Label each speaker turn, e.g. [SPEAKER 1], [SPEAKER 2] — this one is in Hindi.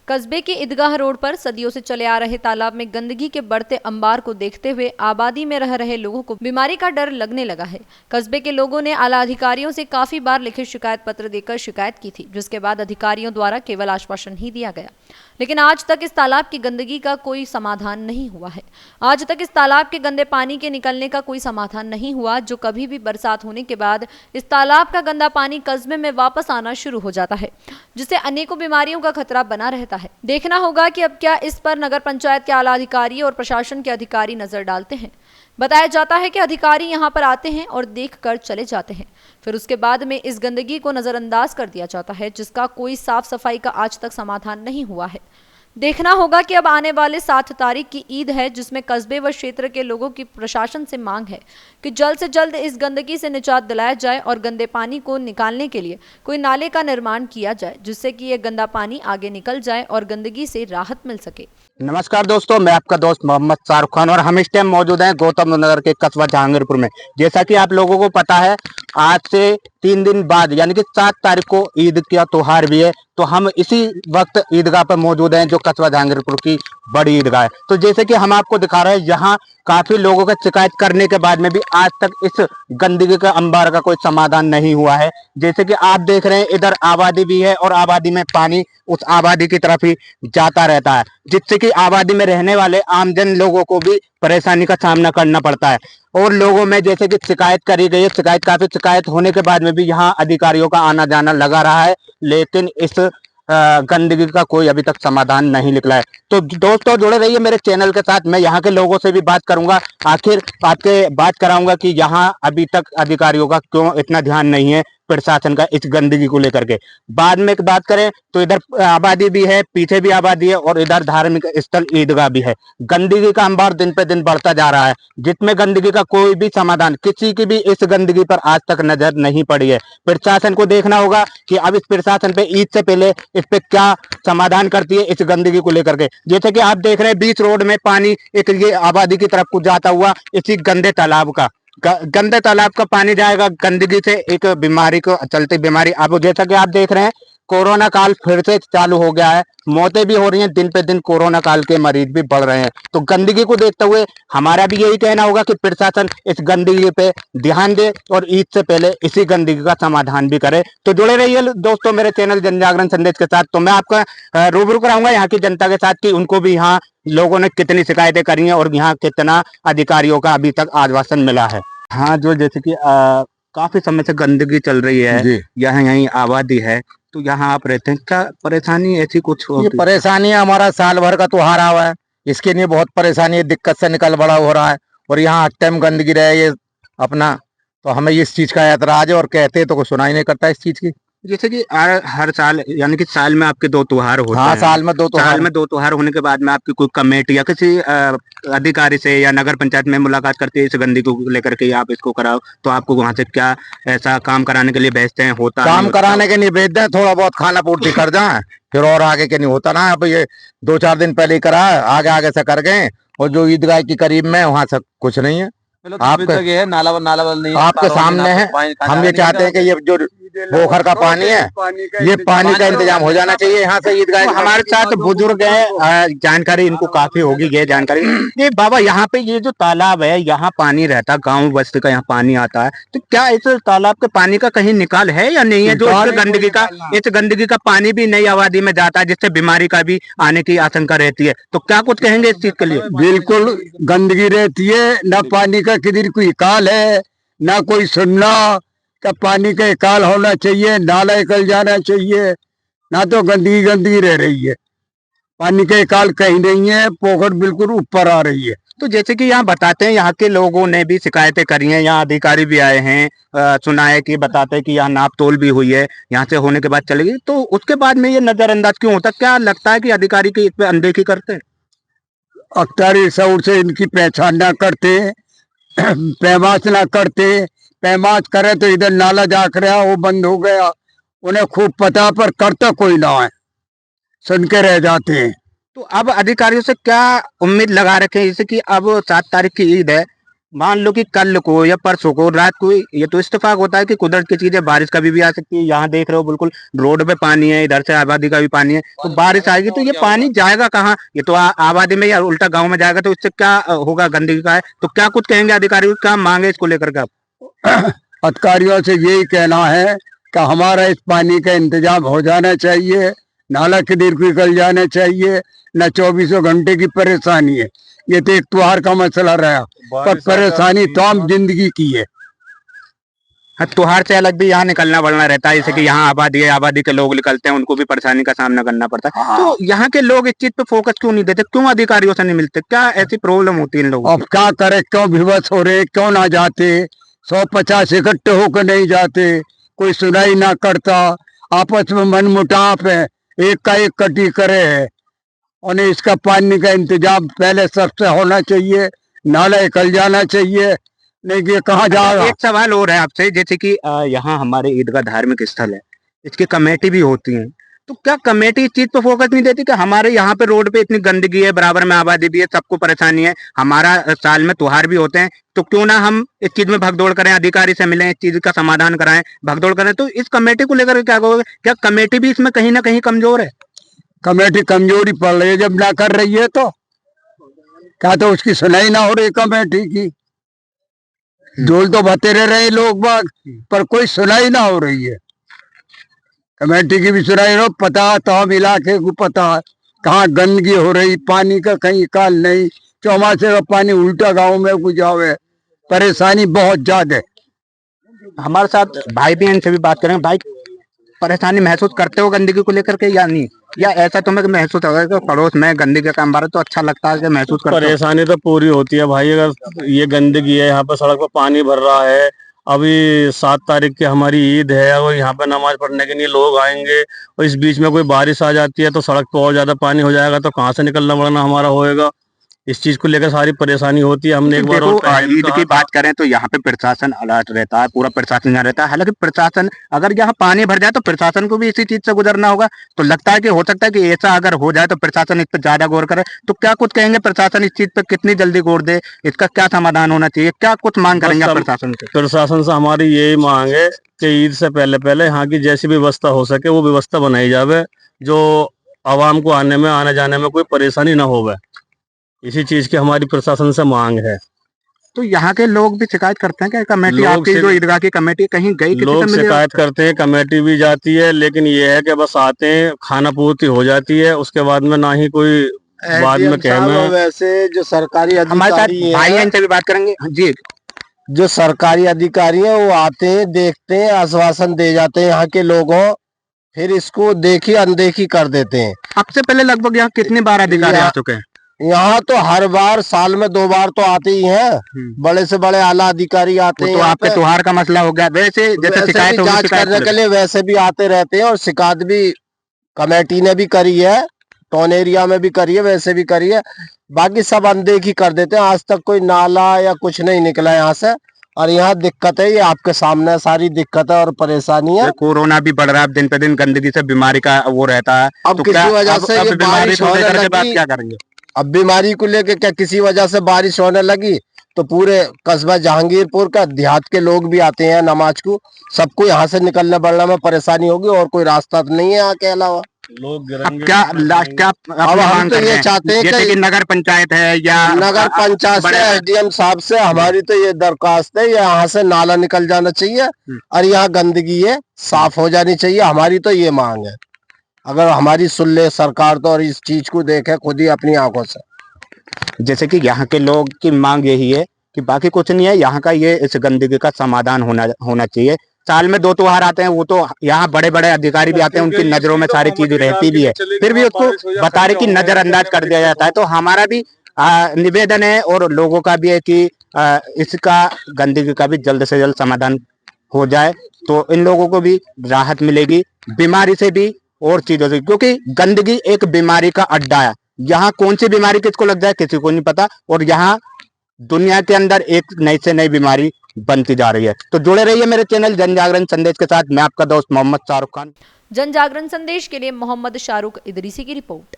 [SPEAKER 1] कस्बे के ईदगाह रोड पर सदियों से चले आ रहे तालाब में गंदगी के बढ़ते अंबार को देखते हुए आबादी में रह रहे लोगों को बीमारी का डर लगने लगा है। कस्बे के लोगों ने आला अधिकारियों से काफी बार लिखित शिकायत पत्र देकर शिकायत की थी, जिसके बाद अधिकारियों द्वारा केवल आश्वासन ही दिया गया, लेकिन आज तक इस तालाब की गंदगी का कोई समाधान नहीं हुआ है। आज तक इस तालाब के गंदे पानी के निकलने का कोई समाधान नहीं हुआ, जो कभी भी बरसात होने के बाद इस तालाब का गंदा पानी कस्बे में वापस आना शुरू हो जाता है, जिससे अनेकों बीमारियों का खतरा बना रहता है। देखना होगा कि अब क्या इस पर नगर पंचायत के आला अधिकारी और प्रशासन के अधिकारी नजर डालते हैं। बताया जाता है कि अधिकारी यहां पर आते हैं और देखकर चले जाते हैं, फिर उसके बाद में इस गंदगी को नजरअंदाज कर दिया जाता है, जिसका कोई साफ सफाई का आज तक समाधान नहीं हुआ है। देखना होगा कि अब आने वाले 7 तारीख की ईद है, जिसमें कस्बे व क्षेत्र के लोगों की प्रशासन से मांग है कि जल्द से जल्द इस गंदगी से निजात दिलाया जाए और गंदे पानी को निकालने के लिए कोई नाले का निर्माण किया जाए, जिससे कि ये गंदा पानी आगे निकल जाए और गंदगी से राहत मिल सके।
[SPEAKER 2] नमस्कार दोस्तों, मैं आपका दोस्त मोहम्मद शाहरुख खान और हम इस टाइम मौजूद हैं गौतम नगर के कस्बा जहांगीरपुर में। जैसा कि आप लोगों को पता है, आज से 3 दिन बाद यानी कि 7 तारीख को ईद का त्योहार भी है, तो हम इसी वक्त ईदगाह पर मौजूद हैं जो कस्बा जहांगीरपुर की बड़ी ईदगाह है। तो जैसे कि हम आपको दिखा रहे हैं, यहाँ काफी लोगों का शिकायत करने के बाद में भी आज तक इस गंदगी का अंबार का कोई समाधान नहीं हुआ है। जैसे कि आप देख रहे हैं, इधर आबादी भी है और आबादी में पानी उस आबादी की तरफ ही जाता रहता है, जिससे कि आबादी में रहने वाले आमजन लोगों को भी परेशानी का सामना करना पड़ता है। और लोगों में जैसे कि शिकायत करी गई है, काफी शिकायत होने के बाद में भी यहाँ अधिकारियों का आना जाना लगा रहा है, लेकिन इस गंदगी का कोई अभी तक समाधान नहीं निकला है। तो दोस्तों, जुड़े रहिए मेरे चैनल के साथ। मैं यहाँ के लोगों से भी बात करूंगा, आखिर आपके बात कराऊंगा कि यहाँ अभी तक अधिकारियों का क्यों इतना ध्यान नहीं है, प्रशासन का इस गंदगी को लेकर के। बाद में बात करें तो इधर आबादी भी है, पीछे भी आबादी है और इधर धार्मिक स्थल ईदगाह भी है। गंदगी का अंबार दिन पे दिन बढ़ता जा रहा है, जिसमें गंदगी का कोई भी समाधान किसी की भी इस गंदगी पर आज तक नजर नहीं पड़ी है। प्रशासन को देखना होगा कि अब इस प्रशासन पे ईद से पहले इस पे क्या समाधान करती है इस गंदगी को लेकर के। जैसे कि आप देख रहे हैं, बीच रोड में पानी एक ये आबादी की तरफ को जाता हुआ इसी गंदे तालाब का गंदे तालाब का पानी जाएगा। गंदगी से एक बीमारी को चलती बीमारी, अब जैसा कि आप देख रहे हैं, कोरोना काल फिर से चालू हो गया है, मौतें भी हो रही हैं दिन पे दिन, कोरोना काल के मरीज भी बढ़ रहे हैं। तो गंदगी को देखते हुए हमारा भी यही कहना होगा कि प्रशासन इस गंदगी पे ध्यान दे और ईद से पहले इसी गंदगी का समाधान भी करे। तो जुड़े रहिए दोस्तों मेरे चैनल जन जागरण संदेश के साथ। तो मैं आपका रूबरू कराऊंगा यहाँ की जनता के साथ कि उनको भी यहाँ लोगों ने कितनी शिकायतें करी हैं और यहाँ कितना अधिकारियों का अभी तक आश्वासन मिला है। हाँ, जो जैसे कि काफी समय से गंदगी चल रही है, यहाँ यहीं आबादी है, तो यहाँ आप रहते हैं, क्या परेशानी ऐसी कुछ
[SPEAKER 3] ये परेशानी है, हमारा साल भर का त्योहार आवा है, इसके लिए बहुत परेशानी है, दिक्कत से निकल बड़ा हो रहा है और यहाँ हर टाइम गंदगी रहे ये अपना, तो हमें इस चीज का ऐतराज है और कहते तो कुछ सुनाई नहीं करता इस चीज की।
[SPEAKER 2] जैसे कि हर साल यानी कि साल में आपके 2 त्योहार होते हैं।
[SPEAKER 3] साल में 2 त्योहार।
[SPEAKER 2] साल में 2 त्योहार होने के बाद में आपकी कोई कमेटी या किसी अधिकारी से या नगर पंचायत में मुलाकात करती है इस गंदगी को लेकर के, आप इसको कराओ, तो आपको वहां से क्या ऐसा काम कराने के लिए भेजते हैं? होता
[SPEAKER 3] काम कराने के लिए भेजते हैं, थोड़ा बहुत खाना पूर्ति कर जाए, फिर और आगे के नहीं होता ना। अब ये 2-4 दिन पहले ही करा, आगे आगे से कर गए, और जो ईदगाह की करीब में वहां से कुछ नहीं है।
[SPEAKER 4] आपके नाला नहीं,
[SPEAKER 3] आपके सामने है। हम ये चाहते हैं कि ये जो पोखर का पानी है, ये पानी का इंतजाम हो जाना चाहिए यहाँ से ईदगाह।
[SPEAKER 2] हमारे साथ बुजुर्ग है, जानकारी इनको काफी होगी ये जानकारी। ये बाबा, यहाँ पे ये जो तालाब है, यहाँ पानी रहता, गांव बस्ती का यहाँ पानी आता है, तो क्या इस तालाब के पानी का कहीं निकाल है या नहीं है? जो इस गंदगी का पानी भी नई आबादी में जाता है, जिससे बीमारी का भी आने की आशंका रहती है, तो क्या कुछ कहेंगे इस चीज के लिए?
[SPEAKER 5] बिल्कुल गंदगी रहती है, न पानी का किधर कोई काल है, ना कोई सुनना का पानी का काल होना चाहिए, नाला निकल जाना चाहिए, ना तो गंदगी गंदगी रह रही है, पानी का काल कहीं नहीं है, पोखर बिल्कुल ऊपर आ रही है।
[SPEAKER 2] तो जैसे कि यहाँ बताते हैं, यहाँ के लोगों ने भी शिकायतें करी हैं, यहाँ अधिकारी भी आए हैं, सुना है कि बताते हैं कि यहाँ नाप तोल भी हुई है, यहाँ से होने के बाद चलेगी, तो उसके बाद में ये नजरअंदाज क्यों होता? क्या लगता है कि अधिकारी की इस पे अनदेखी करते हैं?
[SPEAKER 5] अख्तियारी शऊर से इनकी पहचान ना करते, पैमाश ना करते, पैमाश करे तो इधर नाला जाकर रहा, वो बंद हो गया, उन्हें खूब पता, पर करता कोई ना है, सुन के रह जाते हैं।
[SPEAKER 2] तो अब अधिकारियों से क्या उम्मीद लगा रखे हैं, जैसे कि अब 7 तारीख की ईद है, मान लो कि कल को या परसों को रात को, ये तो इत्तेफाक होता है कि कुदरत की चीजें, बारिश कभी भी आ सकती है। यहाँ देख रहे हो बिल्कुल रोड पे पानी है, इधर से आबादी का भी पानी है, तो बारिश आएगी तो ये पानी जाएगा कहाँ? ये तो आबादी में या उल्टा गांव में जाएगा, तो इससे क्या होगा? गंदगी का है। तो क्या कुछ कहेंगे अधिकारी, क्या मांगे इसको लेकर के आप?
[SPEAKER 5] अधिकारियों से यही कहना है कि हमारा इस पानी का इंतजाम हो जाना चाहिए, नाला किधर को निकल जाना चाहिए, न 24 घंटे की परेशानी है। ये तो एक त्योहार का मसला रहा, पर परेशानी तमाम जिंदगी की है।
[SPEAKER 2] हाँ, त्योहार से अलग भी यहाँ निकलना बढ़ना रहता है, जैसे कि यहाँ आबादी है, आबादी के लोग निकलते हैं, उनको भी परेशानी का सामना करना पड़ता है। तो यहाँ के लोग इस चीज पे फोकस क्यों नहीं देते? क्यों अधिकारियों से नहीं मिलते? क्या ऐसी प्रॉब्लम होती है इन लोगों
[SPEAKER 5] अब क्या करे, क्यों विवश हो रहे, क्यों ना जाते? 150 इकट्ठे होकर नहीं जाते, कोई सुनाई ना करता, आपस में मनमुटाव है, एक का एक कटी करे है। और इसका पानी का इंतजाम पहले सबसे होना चाहिए, नाला निकल जाना चाहिए, नहीं कि ये कहाँ जाएगा।
[SPEAKER 2] एक सवाल और है आपसे, जैसे कि यहाँ हमारे ईदगाह धार्मिक स्थल है, इसकी कमेटी भी होती है, तो क्या कमेटी इस चीज पे फोकस नहीं देती कि हमारे यहाँ पे रोड पे इतनी गंदगी है, बराबर में आबादी भी है, सबको परेशानी है, हमारा साल में त्योहार भी होते हैं, तो क्यों ना हम इस चीज में भगदौड़ करें, अधिकारी से मिलें, इस चीज का समाधान कराएं, भगदौड़ करें? तो इस कमेटी को लेकर क्या कहोगे? क्या कमेटी भी इसमें कहीं ना कहीं कमजोर है?
[SPEAKER 5] कमेटी कमजोरी पड़ रही है, जब ना कर रही है तो क्या, तो उसकी सुनाई ना हो रही कमेटी की। जोल तो बतेरे रहे लोग बाग, पर कोई सुनाई ना हो रही है। कमेटी की भी सुनाई हो, पता तो हम इलाके को पता है कहाँ गंदगी हो रही, पानी का कहीं काल नहीं, चौमासे का पानी उल्टा गांव में कुछ आवे, परेशानी बहुत ज्यादा है।
[SPEAKER 2] हमारे साथ भाई भी हैं, इनसे भी बात करेंगे। भाई, परेशानी महसूस करते हो गंदगी को लेकर के या नहीं? या ऐसा तुम्हें महसूस होगा कि पड़ोस में गंदगी का काम बारे तो अच्छा लगता है कि महसूस करते हो?
[SPEAKER 6] परेशानी तो पूरी होती है भाई। अगर ये गंदगी है, यहाँ पे सड़क पर पानी भर रहा है, अभी 7 तारीख की हमारी ईद है और यहाँ पे नमाज पढ़ने के लिए लोग आएंगे, और इस बीच में कोई बारिश आ जाती है तो सड़क पे और ज्यादा पानी हो जाएगा, तो कहाँ से निकलना बढ़ना हमारा होएगा। इस चीज को लेकर सारी परेशानी होती है। हमने एक बार और
[SPEAKER 2] ईद की बात करें तो यहाँ पे प्रशासन अलर्ट रहता है, पूरा प्रशासन यहाँ रहता है। हालांकि प्रशासन, अगर यहाँ पानी भर जाए तो प्रशासन को भी इसी चीज से गुजरना होगा, तो लगता है कि हो सकता है कि ऐसा अगर हो जाए तो प्रशासन इस पर ज्यादा गौर करे। तो क्या कुछ कहेंगे, प्रशासन इस चीज पे कितनी जल्दी गौर दे, इसका क्या समाधान होना चाहिए, क्या कुछ मांग करेंगे आप प्रशासन से?
[SPEAKER 6] प्रशासन से हमारी यही मांग है कि ईद से पहले पहले यहाँ की जैसी व्यवस्था हो सके वो व्यवस्था बनाई जावे, जो आवाम को आने जाने में कोई परेशानी ना होवे। इसी चीज की हमारी प्रशासन से मांग है।
[SPEAKER 2] तो यहाँ के लोग भी शिकायत करते हैं कि कमेटी, आपकी जो ईदगाह की कमेटी कहीं गई?
[SPEAKER 6] लोग शिकायत करते हैं, कमेटी भी जाती है, लेकिन ये है कि बस आते हैं, खाना पूर्ति हो जाती है, उसके बाद में ना ही कोई बाद में कहना।
[SPEAKER 4] वैसे जो सरकारी
[SPEAKER 2] हमारे साथ
[SPEAKER 4] अधिकारी
[SPEAKER 2] भाई हैं, इनसे भी बात करेंगे जी।
[SPEAKER 4] जो सरकारी अधिकारी हैं वो आते हैं, देखते हैं, आश्वासन दे जाते हैं यहाँ के लोगों, फिर इसको देखी अनदेखी कर देते हैं।
[SPEAKER 2] अब से पहले लगभग यहाँ कितनी बार अधिकारी आ चुके हैं?
[SPEAKER 4] यहाँ तो हर बार साल में 2 बार तो आते ही हैं, बड़े से बड़े आला अधिकारी आते हैं।
[SPEAKER 2] तो आपके त्योहार का मसला हो गया, वैसे जैसे शिकायत होगी,
[SPEAKER 4] जांच करने के लिए वैसे भी आते रहते हैं, और शिकायत भी कमेटी ने भी करी है, टाउन एरिया में भी करी है, वैसे भी करी है। बाकी सब अनदेखी कर देते हैं। आज तक कोई नाला या कुछ नहीं निकला यहाँ से, और यहाँ दिक्कत है, ये आपके सामने सारी दिक्कत है और परेशानी है।
[SPEAKER 2] कोरोना भी बढ़ रहा है, दिन पे दिन गंदगी से बीमारी का वो रहता है।
[SPEAKER 4] अब किसी वजह से ये बारिश होने लगी,
[SPEAKER 2] क्या करेंगे?
[SPEAKER 4] अब बीमारी को लेके क्या किसी वजह से बारिश होने लगी तो पूरे कस्बा जहांगीरपुर का देहात के लोग भी आते हैं नमाज को, सबको यहाँ से निकलने बढ़ने में परेशानी होगी, और कोई रास्ता तो नहीं है यहाँ के अलावा।
[SPEAKER 6] लोग
[SPEAKER 2] अब क्या लास्ट क्या
[SPEAKER 4] अब हम तो ये चाहते हैं
[SPEAKER 2] जैसे कि नगर पंचायत है या
[SPEAKER 4] नगर पंचायत से, एसडीएम साहब से हमारी तो ये दरखास्त है, यहाँ से नाला निकल जाना चाहिए और यहाँ गंदगी है साफ हो जानी चाहिए। हमारी तो ये मांग है, अगर हमारी सुन ले सरकार तो, और इस चीज को देखे खुद ही अपनी आंखों से।
[SPEAKER 2] जैसे कि यहाँ के लोग की मांग यही है कि बाकी कुछ नहीं है, यहाँ का ये इस गंदगी का समाधान होना चाहिए। साल में 2 त्योहार आते हैं, वो तो यहाँ बड़े बड़े अधिकारी भी आते हैं, उनकी नजरों में सारी चीजें रहती भी है, फिर भी उसको बता रहे कि नजरअंदाज कर दिया जाता है। तो हमारा भी निवेदन है और लोगों का भी है कि इसका गंदगी का भी जल्द से जल्द समाधान हो जाए, तो इन लोगों को भी राहत मिलेगी, बीमारी से भी और चीजों से, क्योंकि गंदगी एक बीमारी का अड्डा है। यहाँ कौन सी बीमारी किसको लग जाए किसी को नहीं पता, और यहाँ दुनिया के अंदर एक नई से नई बीमारी बनती जा रही है। तो जुड़े रहिए मेरे चैनल जन जागरण संदेश के साथ। मैं आपका दोस्त मोहम्मद शाहरुख खान।
[SPEAKER 1] जन जागरण संदेश के लिए मोहम्मद शाहरुख इदरीसी की रिपोर्ट।